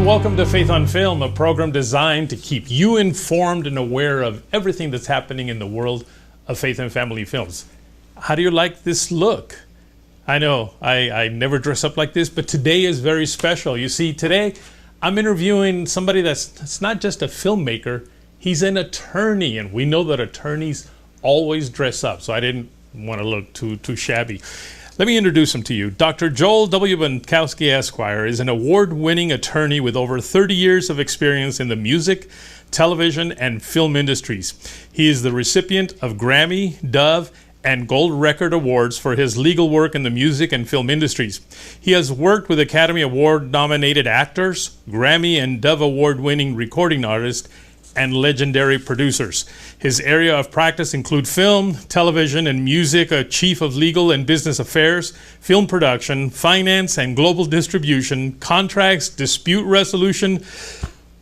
and welcome to Faith on Film, a program designed to keep you informed and aware of everything that's happening in the world of faith and family films. How do you like this look? I know, I never dress up like this, but today is very special. You see, today I'm interviewing somebody that's not just a filmmaker, he's an attorney, and we know that attorneys always dress up, so I didn't want to look too shabby. Let me introduce him to you. Dr. Joel W. Bunkowske, Esquire, is an award-winning attorney with over 30 years of experience in the music, television, and film industries. He is the recipient of Grammy, Dove, and Gold Record Awards for his legal work in the music and film industries. He has worked with Academy Award-nominated actors, Grammy and Dove Award-winning recording artists, and legendary producers. His area of practice include film, television, and music, a chief of legal and business affairs, film production, finance and global distribution, contracts, dispute resolution.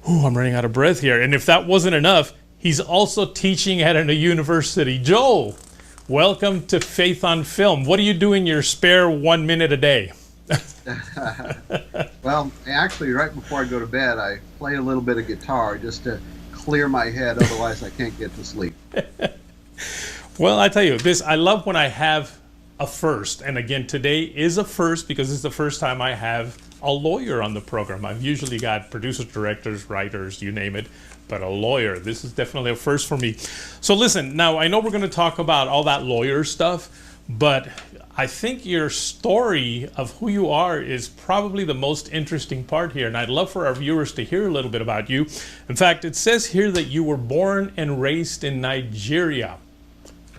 I'm running out of breath here. And if that wasn't enough, he's also teaching at a university. Joel, welcome to Faith on Film. What do you do in your spare 1 minute a day? Well, actually, right before I go to bed, I play a little bit of guitar just to clear my head, otherwise I can't get to sleep. Well, I tell you this, I love when I have a first, and again today is a first because it's the first time I have a lawyer on the program. I've usually got producers, directors, writers, you name it, but a lawyer, this is definitely a first for me. So listen, now I know we're going to talk about all that lawyer stuff, but I think your story of who you are is probably the most interesting part here, and I'd love for our viewers to hear a little bit about you. In fact, it says here that you were born and raised in Nigeria.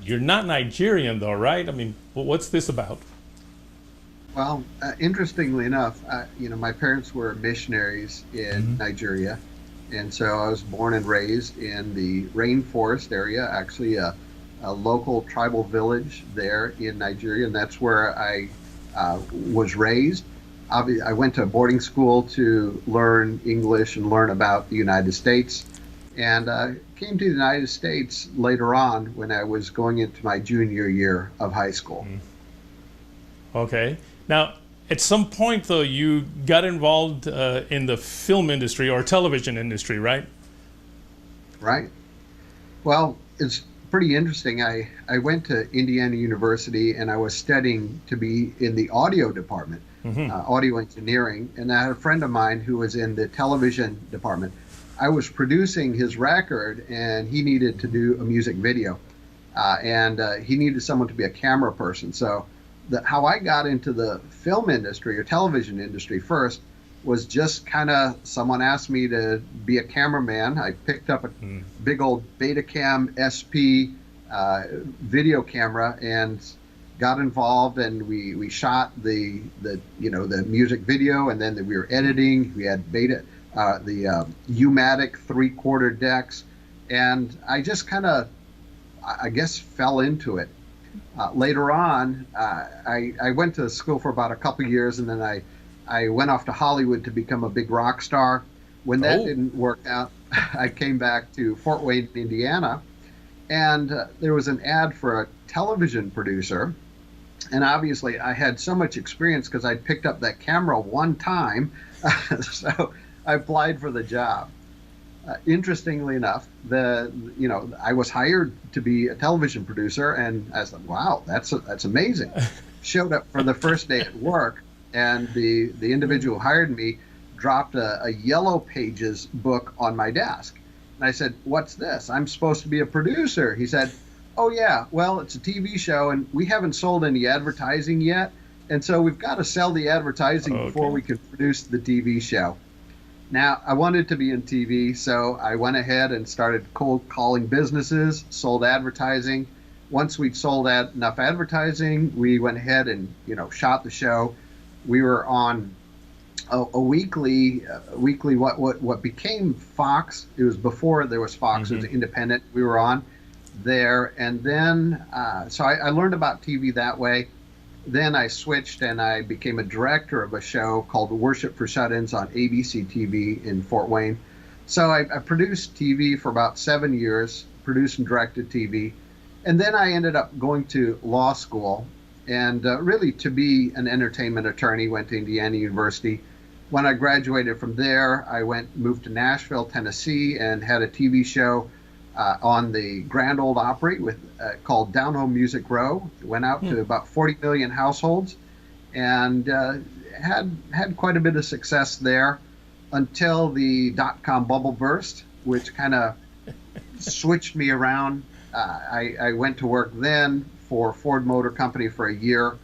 You're not Nigerian though, right? I mean, what's this about? Well, interestingly enough, my parents were missionaries in Nigeria, and so I was born and raised in the rainforest area, actually a local tribal village there in Nigeria, and that's where I was raised. I went to boarding school to learn English and learn about the United States, and came to the United States later on when I was going into my junior year of high school. Okay. Now, at some point, though, you got involved in the film industry or television industry, right? Right. Well, it's pretty interesting. I went to Indiana University and I was studying to be in the audio department, audio engineering, and I had a friend of mine who was in the television department. I was producing his record and he needed to do a music video, and he needed someone to be a camera person. So how I got into the film industry or television industry first was just kind of someone asked me to be a cameraman. I picked up a big old Betacam SP video camera and got involved, and we shot the music video, and then we were editing. We had the U-matic 3/4 decks, and I just kind of, I guess, fell into it. Later on, I went to school for about a couple years, and then I went off to Hollywood to become a big rock star. When that didn't work out, I came back to Fort Wayne, Indiana, and there was an ad for a television producer. And obviously, I had so much experience because I picked up that camera one time, so I applied for the job. Interestingly enough, I was hired to be a television producer, and I was like, wow, that's amazing. Showed up for the first day at work, and the individual who hired me dropped a Yellow Pages book on my desk. And I said, what's this? I'm supposed to be a producer. He said, oh yeah, well, it's a TV show and we haven't sold any advertising yet. And so we've got to sell the advertising before we can produce the TV show. Now, I wanted to be in TV, so I went ahead and started cold calling businesses, sold advertising. Once we'd sold enough advertising, we went ahead and shot the show. We were on a weekly what became Fox. It was before there was Fox. It was independent. We were on there, and then so I learned about TV that way. Then I switched and I became a director of a show called Worship for Shut-ins on ABC TV in Fort Wayne. So I produced TV for about 7 years, produced and directed TV. And then I ended up going to law school and really to be an entertainment attorney, went to Indiana University. when I graduated from there, I moved to Nashville, Tennessee, and had a TV show on the Grand Ole Opry called Down Home Music Row. It went out to about 40 million households, and had quite a bit of success there until the dot-com bubble burst, which kind of switched me around. I went to work then for Ford Motor Company for a year,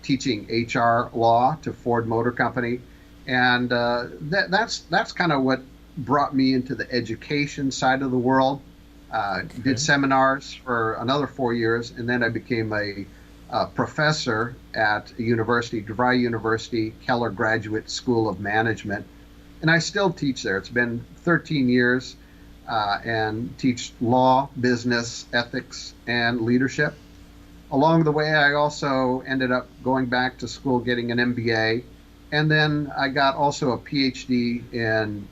teaching HR law to Ford Motor Company. And that's kind of what brought me into the education side of the world. Did seminars for another 4 years, and then I became a professor at a university, DeVry University, Keller Graduate School of Management. And I still teach there. It's been 13 years, and teach law, business, ethics, and leadership. Along the way, I also ended up going back to school, getting an MBA. And then I got also a PhD in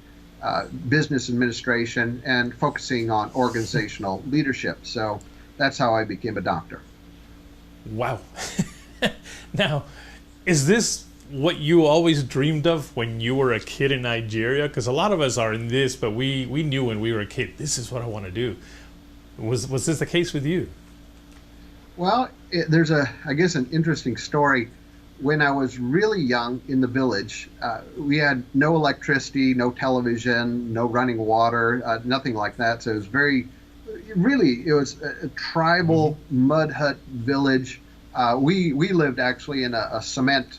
business administration and focusing on organizational leadership. So that's how I became a doctor. Wow. Now, is this what you always dreamed of when you were a kid in Nigeria? Because a lot of us are in this, but we knew when we were a kid, this is what I want to do. Was this the case with you? Well, there's I guess an interesting story. When I was really young in the village, we had no electricity, no television, no running water, nothing like that. So it was a tribal mud hut village. We lived actually in a cement,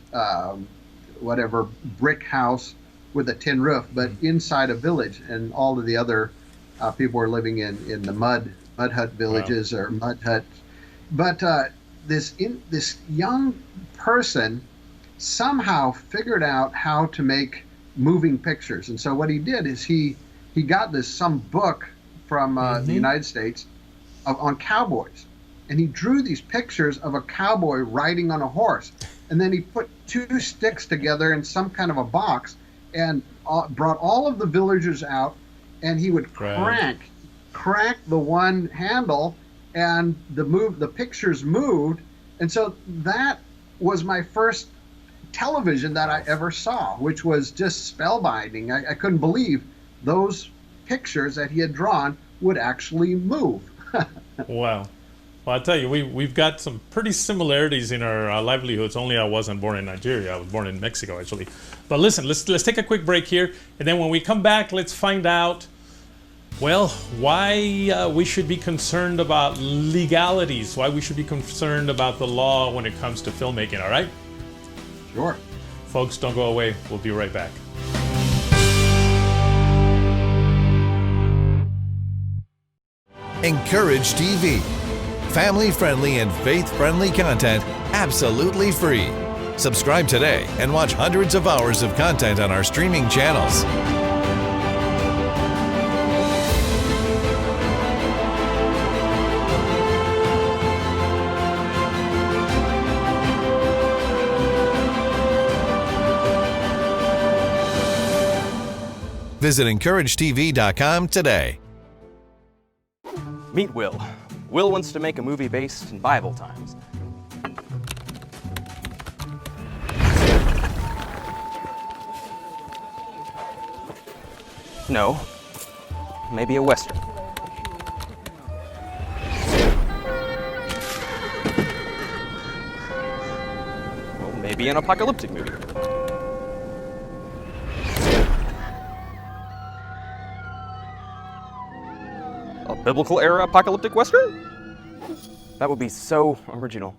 brick house with a tin roof, but inside a village, and all of the other people were living in the mud hut villages. Wow. Or mud huts. But this young person somehow figured out how to make moving pictures. And so what he did is he got some book from the United States on cowboys. And he drew these pictures of a cowboy riding on a horse. And then he put two sticks together in some kind of a box and brought all of the villagers out, and he would crank the one handle, and the pictures moved. And so that was my first television that I ever saw, which was just spellbinding. I couldn't believe those pictures that he had drawn would actually move. Wow. Well, I'll tell you, we've got some pretty similarities in our livelihoods, only I wasn't born in Nigeria. I was born in Mexico, actually. But listen, let's take a quick break here, and then when we come back, let's find out, well, why we should be concerned about legalities, why we should be concerned about the law when it comes to filmmaking, all right? Sure. Folks, don't go away. We'll be right back. Encourage TV. Family-friendly and faith-friendly content absolutely free. Subscribe today and watch hundreds of hours of content on our streaming channels. Visit encouragetv.com today. Meet Will. Will wants to make a movie based in Bible times. No, maybe a Western. Well, maybe an apocalyptic movie. A biblical era apocalyptic Western? That would be so original.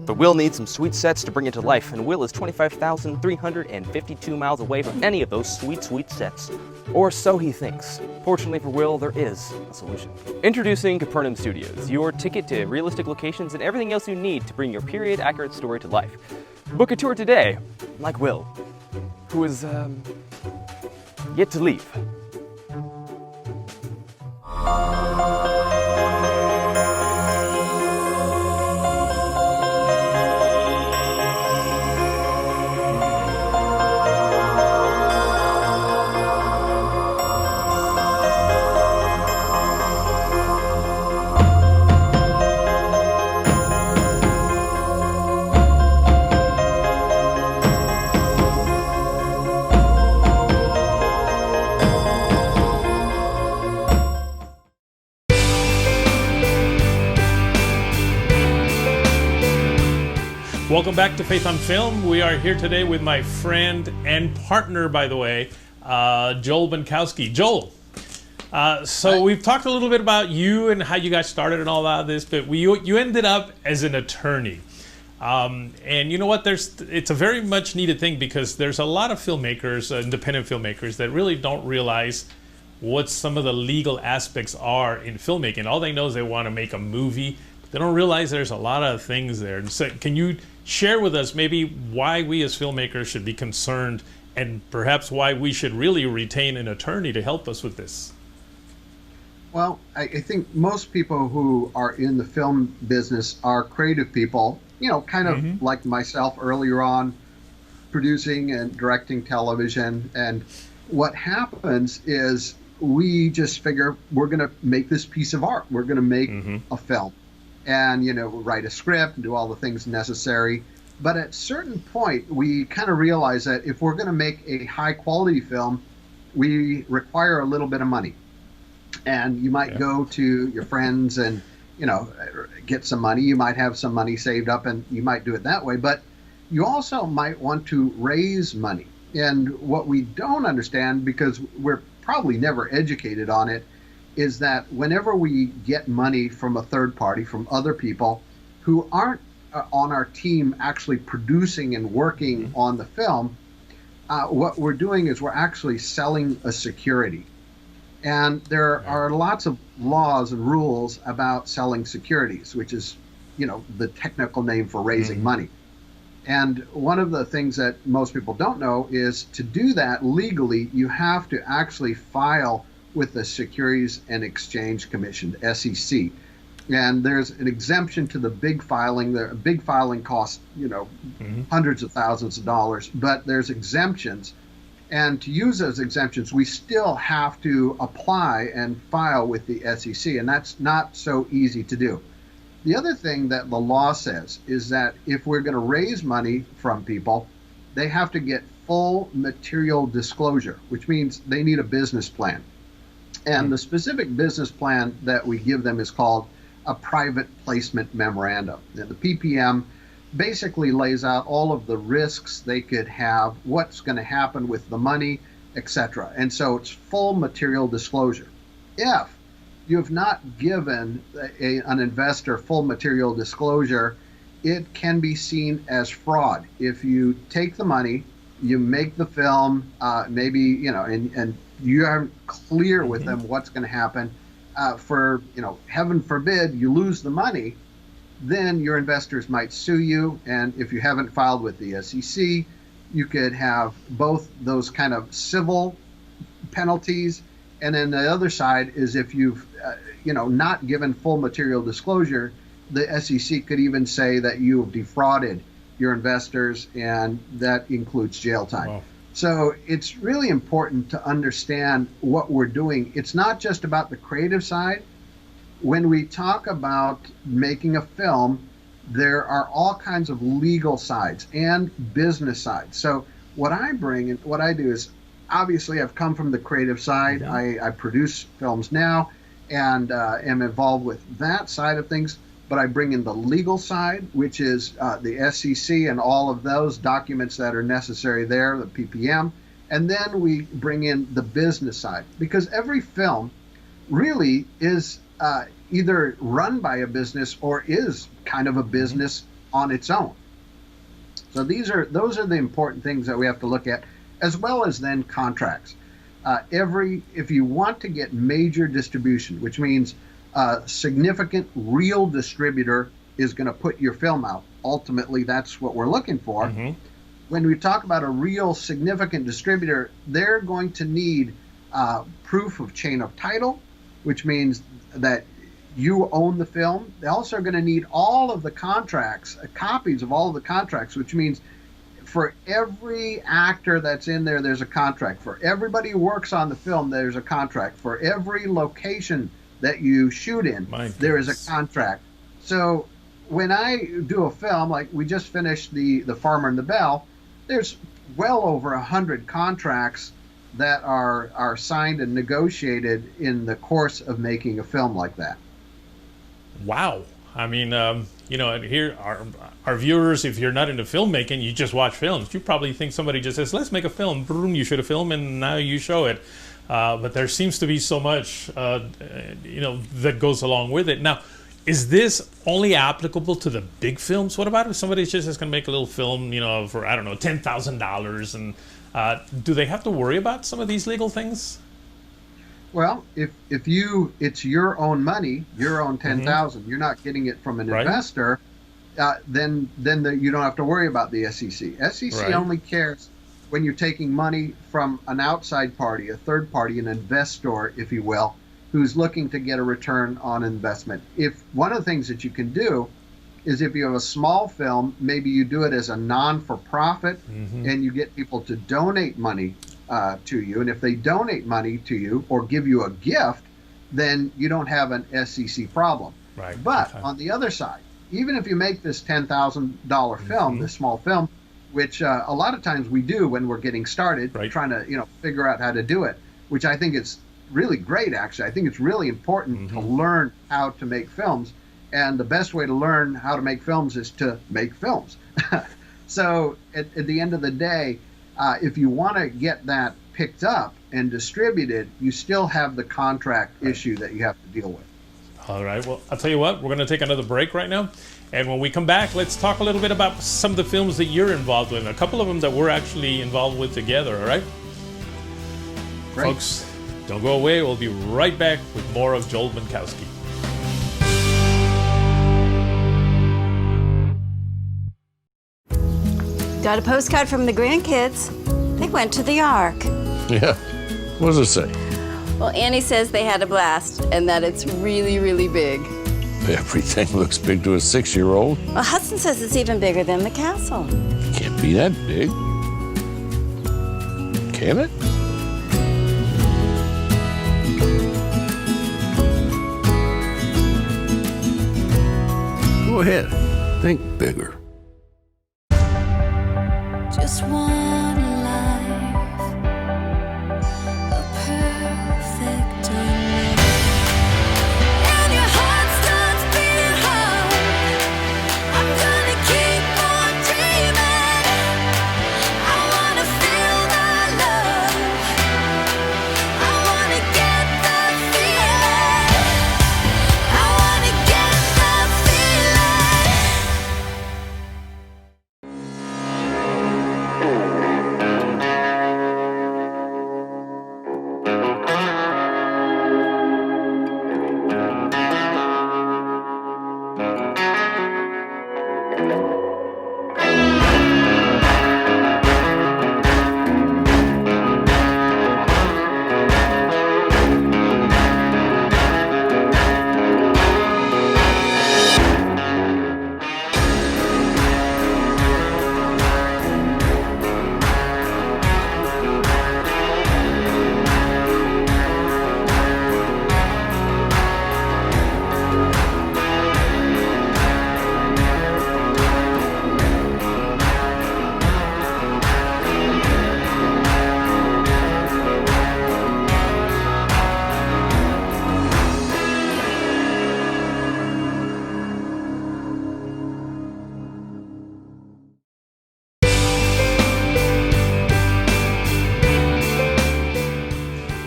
But Will needs some sweet sets to bring it to life, and Will is 25,352 miles away from any of those sweet, sweet sets. Or so he thinks. Fortunately for Will, there is a solution. Introducing Capernaum Studios, your ticket to realistic locations and everything else you need to bring your period-accurate story to life. Book a tour today, like Will, who is, yet to leave. Welcome back to Faith on Film. We are here today with my friend and partner, by the way, Joel Bunkowske. Joel, so we've talked a little bit about you and how you got started and all that this, but you ended up as an attorney. And you know what? It's a very much needed thing because there's a lot of filmmakers, independent filmmakers, that really don't realize what some of the legal aspects are in filmmaking. All they know is they want to make a movie. They don't realize there's a lot of things there. And so can you share with us maybe why we as filmmakers should be concerned and perhaps why we should really retain an attorney to help us with this? Well, I think most people who are in the film business are creative people, you know, kind of like myself earlier on, producing and directing television. And what happens is we just figure we're going to make this piece of art. We're going to make a film and, you know, write a script and do all the things necessary. But at a certain point, we kind of realize that if we're going to make a high quality film, we require a little bit of money. And you might go to your friends and, you know, get some money. You might have some money saved up and you might do it that way. But you also might want to raise money. And what we don't understand, because we're probably never educated on it, is that whenever we get money from a third party, from other people who aren't on our team actually producing and working on the film, what we're doing is we're actually selling a security. And there are lots of laws and rules about selling securities, which is, you know, the technical name for raising money. And one of the things that most people don't know is to do that legally, you have to actually file with the Securities and Exchange Commission, the SEC. And there's an exemption to the big filing. The big filing costs, you know, hundreds of thousands of dollars, but there's exemptions. And to use those exemptions, we still have to apply and file with the SEC, and that's not so easy to do. The other thing that the law says is that if we're going to raise money from people, they have to get full material disclosure, which means they need a business plan. And the specific business plan that we give them is called a private placement memorandum. And the PPM basically lays out all of the risks they could have, what's going to happen with the money, etc. And so it's full material disclosure. If you have not given an investor full material disclosure, it can be seen as fraud. If you take the money, you make the film, maybe, you know, and you aren't clear with them what's going to happen, for, you know, heaven forbid you lose the money, then your investors might sue you. And if you haven't filed with the SEC, you could have both those kind of civil penalties. And then the other side is if you've, you know, not given full material disclosure, the SEC could even say that you have defrauded your investors, and that includes jail time. Wow. So it's really important to understand what we're doing. It's not just about the creative side. When we talk about making a film, there are all kinds of legal sides and business sides. So what I bring and what I do is, obviously I've come from the creative side. I produce films now and am involved with that side of things. But I bring in the legal side, which is the SEC and all of those documents that are necessary there, the PPM. And then we bring in the business side, because every film really is either run by a business or is kind of a business on its own. So those are the important things that we have to look at, as well as then contracts. If you want to get major distribution, which means a significant real distributor is going to put your film out. Ultimately, that's what we're looking for. When we talk about a real significant distributor, they're going to need proof of chain of title, which means that you own the film. They also are going to need all of the contracts, copies of all of the contracts, which means for every actor that's in there, there's a contract. For everybody who works on the film, there's a contract. For every location that you shoot in, there is a contract. So when I do a film, like we just finished the Farmer and the Belle, there's well over 100 contracts that are signed and negotiated in the course of making a film like that. Wow. I mean, and here our viewers, if you're not into filmmaking, you just watch films. You probably think somebody just says, let's make a film. Boom, you shoot a film and now you show it. But there seems to be so much, that goes along with it. Now, is this only applicable to the big films? What about if somebody's just going to make a little film, for, I don't know, $10,000? And do they have to worry about some of these legal things? Well, if it's your own money, your own 10,000, you're not getting it from an investor, then you don't have to worry about the SEC. SEC only cares when you're taking money from an outside party, a third party, an investor, if you will, who's looking to get a return on investment. If one of the things that you can do is if you have a small film, maybe you do it as a non-for-profit and you get people to donate money to you. And if they donate money to you or give you a gift, then you don't have an SEC problem. Right. But on the other side, even if you make this $10,000 film, this small film, which a lot of times we do when we're getting started, trying to figure out how to do it, which I think is really great, actually. I think it's really important to learn how to make films. And the best way to learn how to make films is to make films. So at the end of the day, if you want to get that picked up and distributed, you still have the contract issue that you have to deal with. All right. Well, I'll tell you what, we're going to take another break right now. And when we come back, let's talk a little bit about some of the films that you're involved with, a couple of them that we're actually involved with together, all right? Great. Folks, don't go away. We'll be right back with more of Joel Bunkowske. Got a postcard from the grandkids. They went to the Ark. Yeah. What does it say? Well, Annie says they had a blast and that it's really, really big. Everything looks big to a 6-year-old. Well, Hudson says it's even bigger than the castle. Can't be that big. Can it? Go ahead. Think bigger. Just one life, a perfect union. And your heart starts beating hard. I'm gonna keep on dreaming. I wanna feel that love. I wanna get that feeling. I wanna get that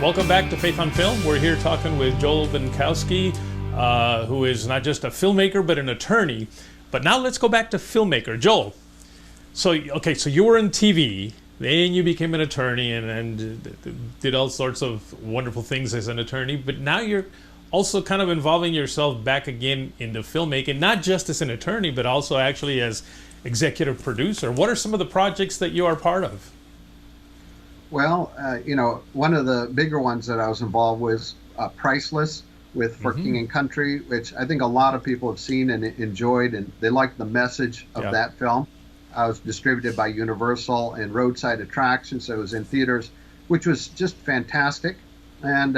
Welcome back to Faith on Film. We're here talking with Joel Bunkowske, who is not just a filmmaker, but an attorney. But now let's go back to filmmaker. Joel, so you were in TV, then you became an attorney and did all sorts of wonderful things as an attorney, but now you're also kind of involving yourself back again into filmmaking, not just as an attorney, but also actually as executive producer. What are some of the projects that you are part of? Well, one of the bigger ones that I was involved with, Priceless, with For King and Country, which I think a lot of people have seen and enjoyed, and they liked the message of that film. I was distributed by Universal and Roadside Attractions, so it was in theaters, which was just fantastic. And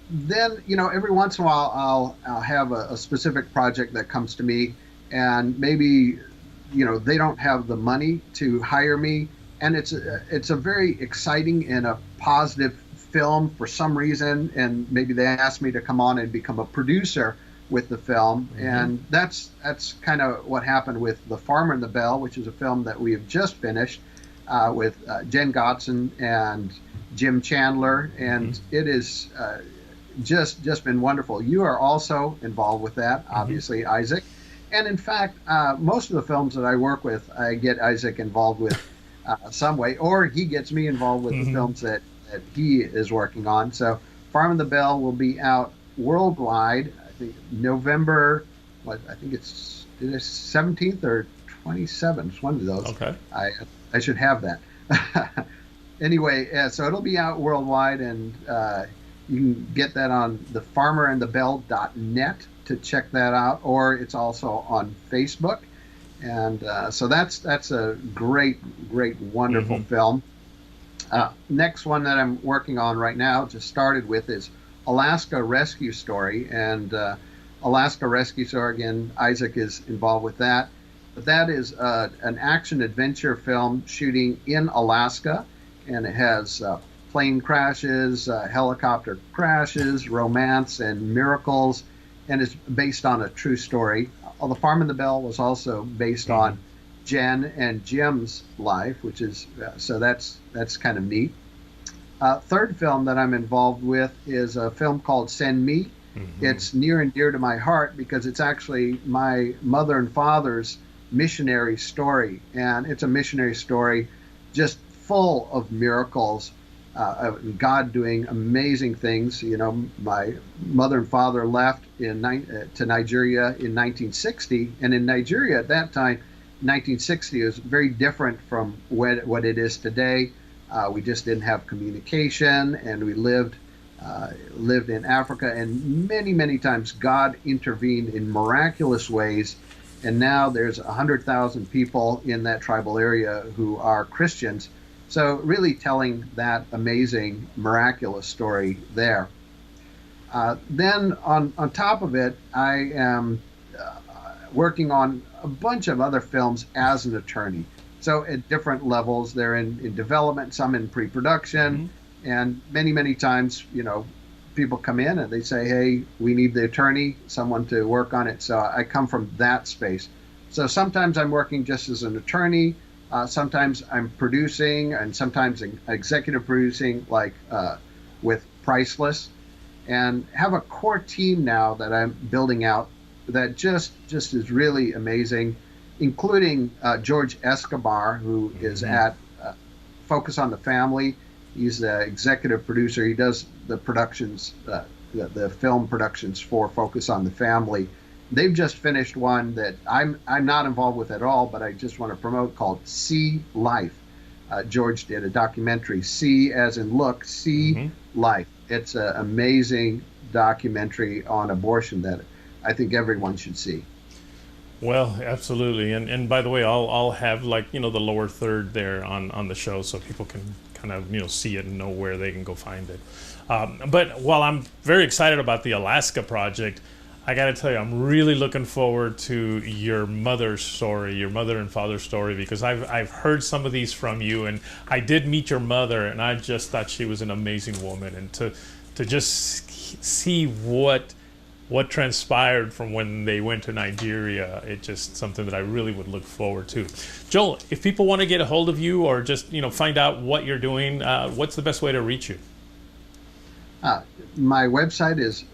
then, every once in a while, I'll have a specific project that comes to me, and maybe, they don't have the money to hire me. And it's a very exciting and a positive film for some reason, and maybe they asked me to come on and become a producer with the film, and that's kind of what happened with The Farmer and the Belle, which is a film that we have just finished with Jen Godson and Jim Chandler, and it is just been wonderful. You are also involved with that, obviously, Isaac. And in fact, most of the films that I work with, I get Isaac involved with some way, or he gets me involved with the films that he is working on. So Farm and the Belle will be out worldwide, I think November, I think it's 17th or 27th, one of those. Okay. I should have that. Anyway, so it'll be out worldwide, and you can get that on thefarmerandthebelle.net to check that out, or it's also on Facebook. And so that's a great, wonderful film. Next one that I'm working on right now, just started with, is Alaska Rescue Story. And Alaska Rescue Story, again, Isaac is involved with that. But that is an action-adventure film shooting in Alaska, and it has plane crashes, helicopter crashes, romance, and miracles, and it's based on a true story. The Farm and the Belle was also based on Jen and Jim's life, which is so that's kind of neat. Third film that I'm involved with is a film called Send Me. It's near and dear to my heart because it's actually my mother and father's missionary story, and it's a missionary story just full of miracles, God doing amazing things. You know, my mother and father left to Nigeria in 1960, and in Nigeria at that time, 1960 was very different from what it is today. We just didn't have communication, and we lived in Africa, and many times God intervened in miraculous ways. And now there's 100,000 people in that tribal area who are Christians. So really telling that amazing, miraculous story there. Then on top of it, I am working on a bunch of other films as an attorney. So at different levels, they're in development, some in pre-production, and many times, you know, people come in and they say, hey, we need the attorney, someone to work on it. So I come from that space. So sometimes I'm working just as an attorney, sometimes I'm producing, and sometimes executive producing, like with Priceless, and have a core team now that I'm building out that just is really amazing, including George Escobar, who is at Focus on the Family. He's the executive producer. He does the productions, the film productions for Focus on the Family. They've just finished one that I'm not involved with at all, but I just want to promote, called See Life. George did a documentary, See as in look, See Life. It's an amazing documentary on abortion that I think everyone should see. Well, absolutely. And by the way, I'll have, like, you know, the lower third there on the show, so people can kind of, you know, see it and know where they can go find it. But while I'm very excited about the Alaska project, I got to tell you, I'm really looking forward to your mother's story, your mother and father's story, because I've heard some of these from you, and I did meet your mother, and I just thought she was an amazing woman, and to just see what transpired from when they went to Nigeria, it's just something that I really would look forward to. Joel, if people want to get a hold of you or just, you know, find out what you're doing, what's the best way to reach you? My website is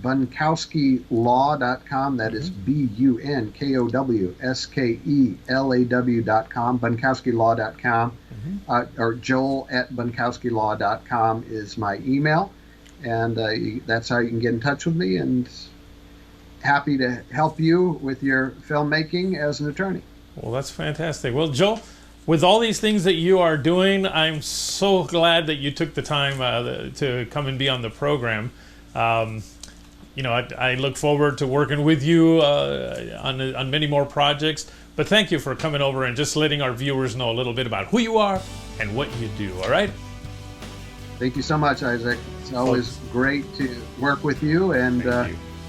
bunkowskelaw.com. That is bunkowskelaw.com, bunkowskelaw.com, or joel@bunkowskelaw.com is my email. And that's how you can get in touch with me, and happy to help you with your filmmaking as an attorney. Well, that's fantastic. Well, Joel, with all these things that you are doing, I'm so glad that you took the time to come and be on the program. You know, I look forward to working with you on many more projects. But thank you for coming over and just letting our viewers know a little bit about who you are and what you do, all right? Thank you so much, Isaac. It's always great to work with you, and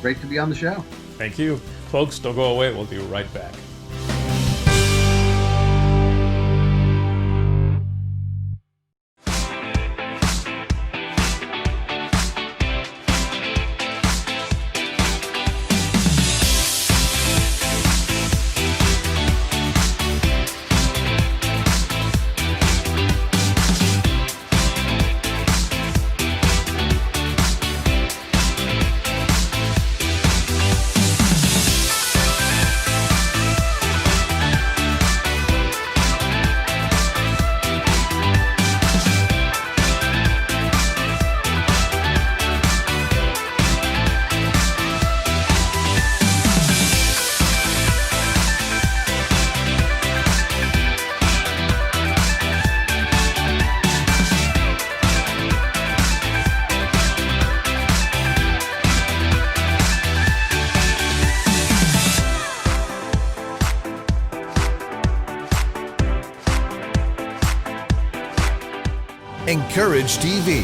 great to be on the show. Thank you. Folks, don't go away. We'll be right back. Encourage TV.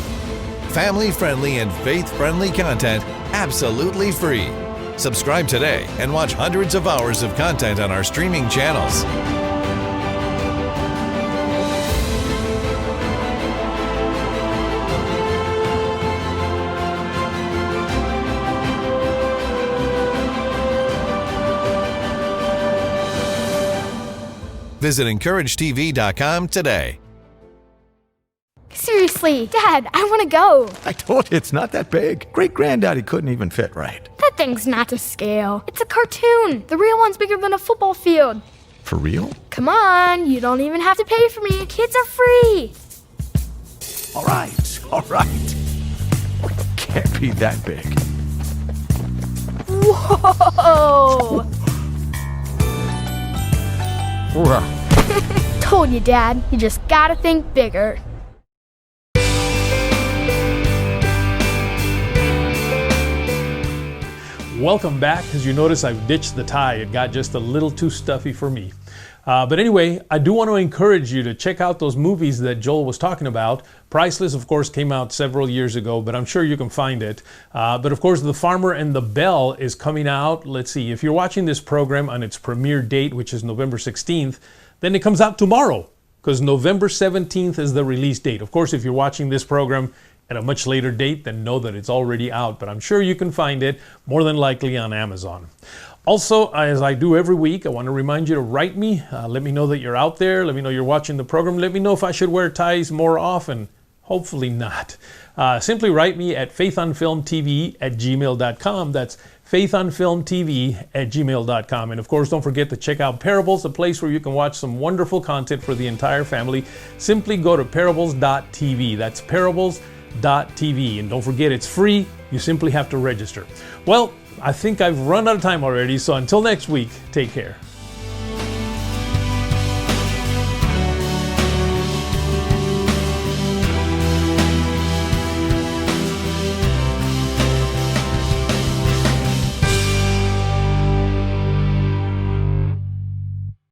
Family-friendly and faith-friendly content absolutely free. Subscribe today and watch hundreds of hours of content on our streaming channels. Visit encouragetv.com today. Seriously, Dad, I want to go. I told you it's not that big. Great-granddaddy couldn't even fit right. That thing's not to scale. It's a cartoon. The real one's bigger than a football field. For real? Come on, you don't even have to pay for me. Kids are free. All right. Can't be that big. Whoa! Told you, Dad. You just gotta think bigger. Welcome back. As you notice, I've ditched the tie. It got just a little too stuffy for me. But anyway, I do want to encourage you to check out those movies that Joel was talking about. Priceless, of course, came out several years ago, but I'm sure you can find it. But of course, The Farmer and the Belle is coming out. Let's see, if you're watching this program on its premiere date, which is November 16th, then it comes out tomorrow, because November 17th is the release date. Of course, if you're watching this program at a much later date, then know that it's already out, but I'm sure you can find it more than likely on Amazon. Also, as I do every week, I want to remind you to write me. Let me know that you're out there. Let me know you're watching the program. Let me know if I should wear ties more often. Hopefully not. Simply write me at faithonfilmtv@gmail.com. That's faithonfilmtv@gmail.com. And of course, don't forget to check out Parables, a place where you can watch some wonderful content for the entire family. Simply go to parables.tv. That's parables.tv. And don't forget, it's free. You simply have to register. Well, I think I've run out of time already, so until next week, take care.